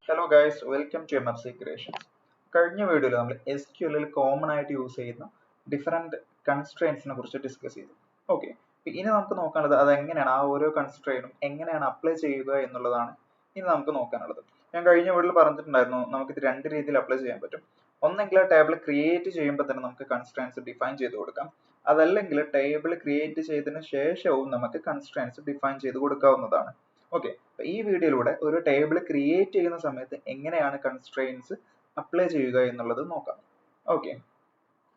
Hello guys, welcome to MFC Creations. കഴിഞ്ഞ വീഡിയോയിൽ നമ്മൾ SQL കോമൺ ആയിട്ട് യൂസ് ചെയ്യുന്ന ഡിഫറെൻറ്റ് കൺസ്ട്രെയിൻസിനെ കുറിച്ച് ഡിസ്കസ് ചെയ്തു. ഓക്കെ, ഇനി നമുക്ക് നോക്കാനുള്ളത് അതെങ്ങനെയാണ് ആ ഓരോ കൺസ്ട്രെയിനും എങ്ങനെയാണ് അപ്ലൈ ചെയ്യുക എന്നുള്ളതാണ് ഇനി നമുക്ക് നോക്കാനുള്ളത്. ഞാൻ കഴിഞ്ഞ വീഡിയോയിൽ പറഞ്ഞിട്ടുണ്ടായിരുന്നു നമുക്കിത് രണ്ട് രീതിയിൽ അപ്ലൈ ചെയ്യാൻ പറ്റും. ഒന്നെങ്കിൽ ടേബിൾ ക്രിയേറ്റ് ചെയ്യുമ്പോൾ തന്നെ നമുക്ക് കൺസ്ട്രെയിൻസ് ഡിഫൈൻ ചെയ്ത് കൊടുക്കാം. അതല്ലെങ്കിൽ ടേബിൾ ക്രിയേറ്റ് ചെയ്തതിന് ശേഷവും നമുക്ക് കൺസ്ട്രെയിൻസ് ഡിഫൈൻ ചെയ്ത് കൊടുക്കാവുന്നതാണ്. ഓക്കെ, ഈ വീഡിയോയിലൂടെ ഒരു ടേബിൾ ക്രിയേറ്റ് ചെയ്യുന്ന സമയത്ത് എങ്ങനെയാണ് കൺസ്ട്രെയിൻസ് അപ്ലൈ ചെയ്യുക എന്നുള്ളത് നോക്കാം. ഓക്കെ,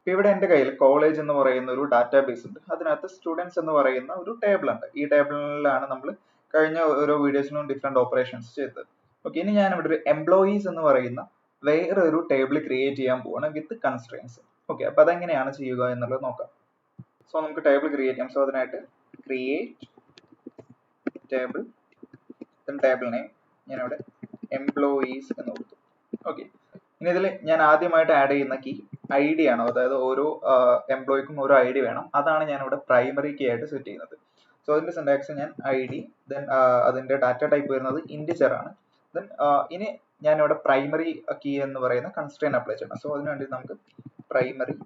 ഇവിടെ എൻ്റെ കയ്യിൽ കോളേജ് എന്ന് പറയുന്ന ഒരു ഡാറ്റാബേസ് ഉണ്ട്. അതിനകത്ത് സ്റ്റുഡൻസ് എന്ന് പറയുന്ന ഒരു ടേബിൾ ഉണ്ട്. ഈ ടേബിളിലാണ് നമ്മൾ കഴിഞ്ഞ ഓരോ വീഡിയോസിനും ഡിഫറെന്റ് ഓപ്പറേഷൻസ് ചെയ്തത്. ഓക്കെ, ഇനി ഞാൻ ഇവിടെ ഒരു എംപ്ലോയീസ് എന്ന് പറയുന്ന വേറെ ഒരു ടേബിൾ ക്രിയേറ്റ് ചെയ്യാൻ പോവാണ് വിത്ത് കൺസ്ട്രെയിൻസ്. ഓക്കെ, അപ്പൊ അതെങ്ങനെയാണ് ചെയ്യുക എന്നുള്ളത് നോക്കാം. സോ നമുക്ക് ടേബിൾ ക്രിയേറ്റ് ചെയ്യാം. സോ അതിനായിട്ട് ക്രിയേറ്റ് ടേബിൾ, ടേബിൾ നെയിം ഞാനിവിടെ എംപ്ലോയീസ് എന്ന് കൊടുത്തു. ഓക്കെ, ഇനി ഇതിൽ ഞാൻ ആദ്യമായിട്ട് ആഡ് ചെയ്യുന്ന കീ ID ആണ്. അതായത് ഓരോ എംപ്ലോയിക്കും ഓരോ ID വേണം. അതാണ് ഞാൻ ഇവിടെ പ്രൈമറി കീ ആയിട്ട് സെറ്റ് ചെയ്യുന്നത്. സോ അതിന്റെ സിന്റാക്സ് ഞാൻ ID, ദെൻ അതിന്റെ ഡാറ്റ ടൈപ്പ് വരുന്നത് ഇൻറ്റിജർ ആണ്. ദെൻ ഇനി ഞാൻ ഇവിടെ പ്രൈമറി കീ എന്ന് പറയുന്ന കൺസ്ട്രെയിൻ അപ്ലൈ ചെയ്യണം. സോ അതിന് വേണ്ടി നമുക്ക് പ്രൈമറി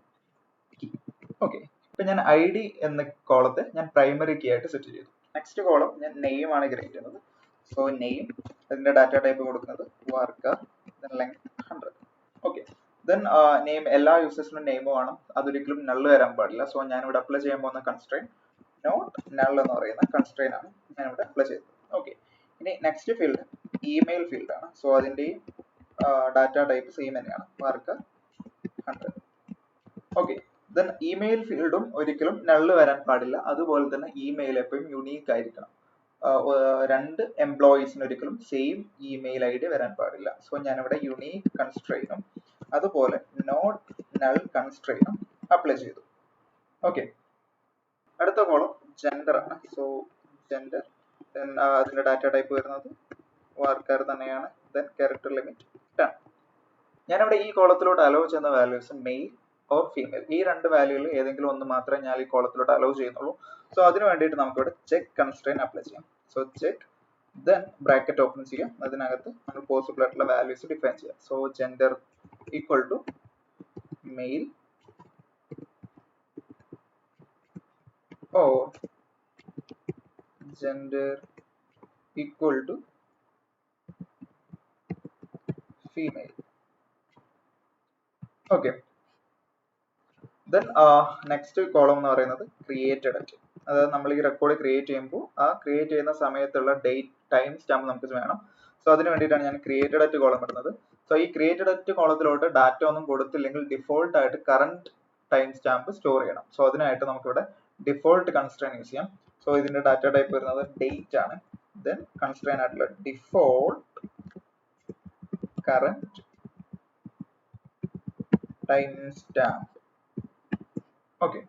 കീ. ഓക്കെ, ഇപ്പൊ ഞാൻ ID എന്ന കോളത്തെ ഞാൻ പ്രൈമറി കീ ആയിട്ട് സെറ്റ് ചെയ്തു. നെക്സ്റ്റ് കോളം ഞാൻ നെയിം ആണ് ക്രിയേറ്റ് ചെയ്യുന്നത്. സോ നെയിം, അതിന്റെ ഡാറ്റ ടൈപ്പ് കൊടുക്കുന്നത് worker, length 100. Okay, then name എല്ലാ യൂസേഴ്സിനും നെയിം വേണം. അതൊരിക്കലും നൾ വരാൻ പാടില്ല. സോ ഞാനിവിടെ അപ്ലൈ ചെയ്യാൻ പോകുന്ന കൺസ്ട്രെയിൻ നോട്ട് നൾ എന്ന് പറയുന്ന കൺസ്ട്രെയിൻ ആണ് ഞാനിവിടെ അപ്ലൈ ചെയ്തത്. ഓക്കെ, ഇനി നെക്സ്റ്റ് ഫീൽഡ് ഇമെയിൽ ഫീൽഡ് ആണ്. സോ അതിന്റെ ഡാറ്റ ടൈപ്പ് സെയിം തന്നെയാണ്, വർക്കർ 100. ഓക്കെ, ദെൻ ഇമെയിൽ ഫീൽഡും ഒരിക്കലും നൾ വരാൻ പാടില്ല. അതുപോലെ തന്നെ ഇമെയിൽ എപ്പോഴും യുണീക്ക് ആയിരിക്കണം. രണ്ട് എംപ്ലോയീസിന് ഒരിക്കലും സെയിം ഇമെയിൽ ID വരാൻ പാടില്ല. സോ ഞാനിവിടെ യുണീക്ക് കൺസ്ട്രെയിനും അതുപോലെ നോട്ട് നൾ കൺസ്ട്രെയിനും അപ്ലൈ ചെയ്തു. ഓക്കെ, അടുത്ത കോളം ജെൻഡർ ആണ്. സോ ജെൻഡർ, ദെൻ അതിന്റെ ഡാറ്റ ടൈപ്പ് വരുന്നത് വർക്കർ തന്നെയാണ്. Then character limit 10. ഞാനിവിടെ ഈ കോളത്തിലോട്ട് അലോ ചെയ്യുന്ന വാല്യൂസ് മെയിൽ ഓർ ഫീമെയിൽ, ഈ രണ്ട് വാല്യൂകളിൽ ഏതെങ്കിലും ഒന്ന് മാത്രമേ ഞാൻ ഈ കോളത്തിലോട്ട് അലോ ചെയ്യുന്നുള്ളൂ. സോ അതിന് വേണ്ടിയിട്ട് നമുക്ക് ഇവിടെ ചെക്ക് കൺസ്ട്രെയിൻ അപ്ലൈ ചെയ്യാം. So check, then bracket open ചെയ്യാം. അതിനകത്ത് നമ്മൾ പോസിബിൾ ആയിട്ടുള്ള വാല്യൂസ് ഡിഫൈൻ ചെയ്യാം. So gender equal to male or gender equal to female. Okay, then next column എന്ന് പറയുന്നത് ക്രിയേറ്റഡ് അറ്റ്. അതായത് നമ്മൾ ഈ റെക്കോർഡ് ക്രിയേറ്റ് ചെയ്യുമ്പോൾ ആ ക്രിയേറ്റ് ചെയ്യുന്ന സമയത്തുള്ള ഡേറ്റ് ടൈം സ്റ്റാമ്പ് നമുക്ക് വേണം. സോ അതിന് വേണ്ടിയിട്ടാണ് ഞാൻ ക്രിയേറ്റഡ് അറ്റ് കോളം ഇടുന്നത്. സോ ഈ ക്രിയേറ്റഡ് അറ്റ് കോളത്തിലോട്ട് ഡാറ്റ ഒന്നും കൊടുത്തില്ലെങ്കിൽ ഡിഫോൾട്ട് ആയിട്ട് കറന്റ് ടൈം സ്റ്റാമ്പ് സ്റ്റോർ ചെയ്യണം. സോ അതിനായിട്ട് നമുക്കിവിടെ ഡിഫോൾട്ട് കൺസ്ട്രെയിൻ യൂസ് ചെയ്യാം. സോ ഇതിന്റെ ഡാറ്റ ടൈപ്പ് വരുന്നത് ഡേറ്റ് ആണ്. ദെൻ കൺസ്ട്രെയിൻ ആയിട്ടുള്ള default current time stamp. Okay,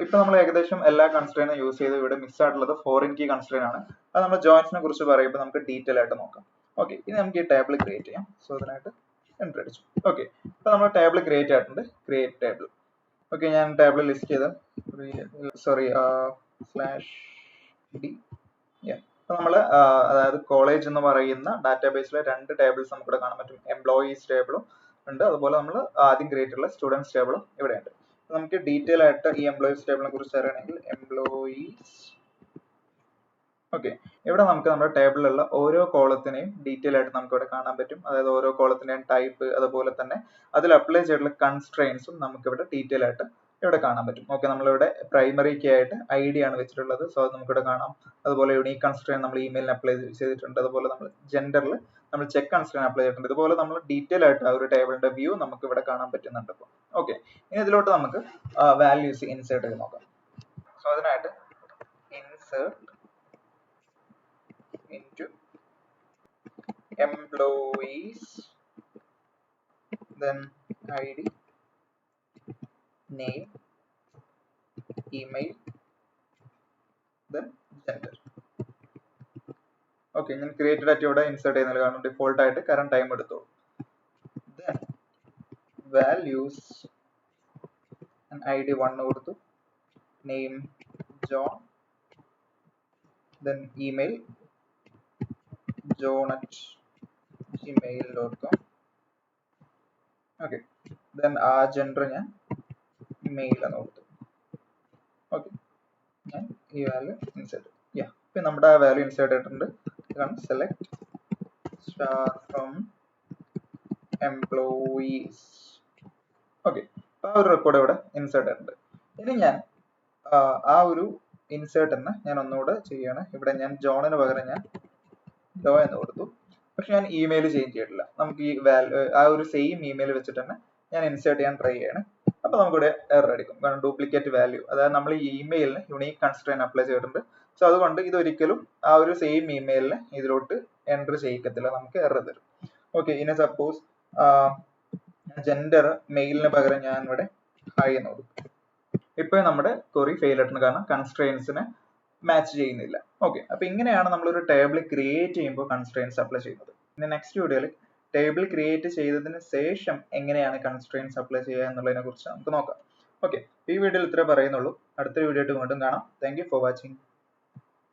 ഇപ്പൊ നമ്മൾ ഏകദേശം എല്ലാ കൺസ്ട്രെയിനും യൂസ് ചെയ്ത് ഇവിടെ മിസ് ആയിട്ടുള്ളത് ഫോറിൻ കീ കൺസ്ട്രെയിൻ ആണ്. അത് നമ്മൾ ജോയിൻസിനെ കുറിച്ച് പറയുമ്പോൾ നമുക്ക് ഡീറ്റെയിൽ ആയിട്ട് നോക്കാം. ഓക്കെ, ഇനി നമുക്ക് ഈ ടേബിൾ ക്രിയേറ്റ് ചെയ്യാം. സോ അതിനായിട്ട് എൻ്റർ അടിച്ചു. ഓക്കെ, ഇപ്പൊ നമ്മൾ ടേബിൾ ക്രിയേറ്റ് ആയിട്ടുണ്ട്. Create table. ഓക്കെ, ഞാൻ ടേബിൾ ലിസ്റ്റ് ചെയ്ത് /d. അപ്പൊ നമ്മള് അതായത് കോളേജ് എന്ന് പറയുന്ന ഡാറ്റാബേസിലെ രണ്ട് ടേബിൾസ് നമുക്കിവിടെ കാണാൻ പറ്റും. എംപ്ലോയീസ് ടേബിളും ഉണ്ട്, അതുപോലെ നമ്മൾ ആദ്യം ക്രിയേറ്റ് ചെയ്തിട്ടുള്ള സ്റ്റുഡൻസ് ടേബിളും ഇവിടെ ഉണ്ട്. നമുക്ക് ഡീറ്റെയിൽ ആയിട്ട് ഈ എംപ്ലോയീസ് ടേബിളിനെ കുറിച്ച് അറിയണമെങ്കിൽ എംപ്ലോയീസ്. ഓക്കെ, ഇവിടെ നമുക്ക് നമ്മുടെ ടേബിളിലുള്ള ഓരോ കോളത്തിനെയും ഡീറ്റെയിൽ ആയിട്ട് നമുക്ക് ഇവിടെ കാണാൻ പറ്റും. അതായത് ഓരോ കോളത്തിന്റെയും ടൈപ്പ്, അതുപോലെ തന്നെ അതിൽ അപ്ലൈ ചെയ്തിട്ടുള്ള കൺസ്ട്രെയിൻസും നമുക്ക് ഇവിടെ ഡീറ്റെയിൽ ആയിട്ട് ഇവിടെ കാണാൻ പറ്റും. ഓക്കെ, നമ്മളിവിടെ പ്രൈമറി കീ ആയിട്ട് ID ആണ് വെച്ചിട്ടുള്ളത്. സോ അത് നമുക്കിവിടെ കാണാം. അതുപോലെ യൂണീക്ക് കൺസ്ട്രെയിൻ നമ്മൾ ഇമെയിലിന് അപ്ലൈ ചെയ്തിട്ടുണ്ട്. അതുപോലെ നമ്മൾ ജെൻഡറിൽ നമ്മൾ ചെക്ക് കൺസ്ട്രെയിൻ അപ്ലൈ ചെയ്തിട്ടുണ്ട്. ഇതുപോലെ നമ്മൾ ഡീറ്റെയിൽ ആയിട്ട് ആ ഒരു ടേബിളിന്റെ വ്യൂ നമുക്ക് ഇവിടെ കാണാൻ പറ്റുന്നുണ്ട്. ഇപ്പോൾ ഓക്കെ, ഇനി ഇതിലോട്ട് നമുക്ക് വാല്യൂസ് ഇൻസേർട്ട് ചെയ്ത് നോക്കാം. സോ അതിനായിട്ട് insert into employees, then ID, name, email, then gender. Okay, ഞാൻ ക്രിയേറ്റഡ് ആയിട്ട് ഇവിടെ ഇൻസേർട്ട് ചെയ്യുന്നത് കാരണം ഡിഫോൾട്ട് ആയിട്ട് കറന്റ് ടൈം എടുത്തു. then values and ID 1 കൊടുത്തു. name John, then email john@gmail.com. okay, then gender ഞാൻ മെയിൽ എന്ന് കൊടുത്തു. ഓക്കെ, ഞാൻ ഈ വാല്യൂ ഇൻസേർട്ട് ചെയ്യാം. ഇപ്പം നമ്മുടെ ആ വാല്യൂ ഇൻസേർട്ട് ചെയ്തിട്ടുണ്ട്. ഇതാണ് select star from employees. Okay, അപ്പോൾ ആ ഒരു റെക്കോർഡ് ഇവിടെ ഇൻസേർട്ട് ചെയ്തിട്ടുണ്ട്. ഇനി ഞാൻ ആ ഒരു ഇൻസേർട്ട് ഞാൻ ഒന്നുകൂടെ ചെയ്യാണ്. ഇവിടെ ഞാൻ ജോണിന് പകരം ഞാൻ ഡോ എന്ന് കൊടുത്തു. പക്ഷെ ഞാൻ ഇമെയിൽ ചേഞ്ച് ചെയ്തിട്ടില്ല. നമുക്ക് ഈ വാല്യൂ ആ ഒരു സെയിം ഇമെയിൽ വെച്ചിട്ട് തന്നെ ഞാൻ ഇൻസേർട്ട് ചെയ്യാൻ ട്രൈ ചെയ്യാണ്. അപ്പോൾ നമുക്കിവിടെ എറർ അടിക്കും, കാരണം ഡ്യൂപ്ലിക്കേറ്റ് വാല്യൂ, അതായത് നമ്മൾ ഈ ഇമെയിലിന് യുണീക്ക് കൺസ്ട്രെയിൻ അപ്ലൈ ചെയ്തിട്ടുണ്ട്. സോ അതുകൊണ്ട് ഇതൊരിക്കലും ആ ഒരു സെയിം ഇമെയിലിന് ഇതിലോട്ട് എൻ്റർ ചെയ്യിക്കത്തില്ല, നമുക്ക് എറർ തരും. ഓക്കെ, ഇനി സപ്പോസ് ജെൻഡർ മെയിലിന് പകരം ഞാൻ ഇവിടെ ഹായ് എന്ന് കൊടുക്കും. ഇപ്പോൾ നമ്മുടെ ക്വറി ഫെയിൽ ആയിട്ടുണ്ട്, കാരണം കൺസ്ട്രെയിൻസിനെ മാച്ച് ചെയ്യുന്നില്ല. ഓക്കെ, അപ്പൊ ഇങ്ങനെയാണ് നമ്മളൊരു ടേബിൾ ക്രിയേറ്റ് ചെയ്യുമ്പോൾ കൺസ്ട്രെയിൻസ് അപ്ലൈ ചെയ്യുന്നത്. ഇനി നെക്സ്റ്റ് വീഡിയോയിൽ ടേബിൾ ക്രിയേറ്റ് ചെയ്തതിന് ശേഷം എങ്ങനെയാണ് കൺസ്ട്രെയിൻസ് അപ്ലൈ ചെയ്യുക എന്നുള്ളതിനെ കുറിച്ച് നമുക്ക് നോക്കാം. ഓക്കെ, ഈ വീഡിയോയിൽ ഇത്രേ പറയുന്നുള്ളൂ. അടുത്ത വീഡിയോ ആയിട്ട് വീണ്ടും കാണാം. Thank you for watching.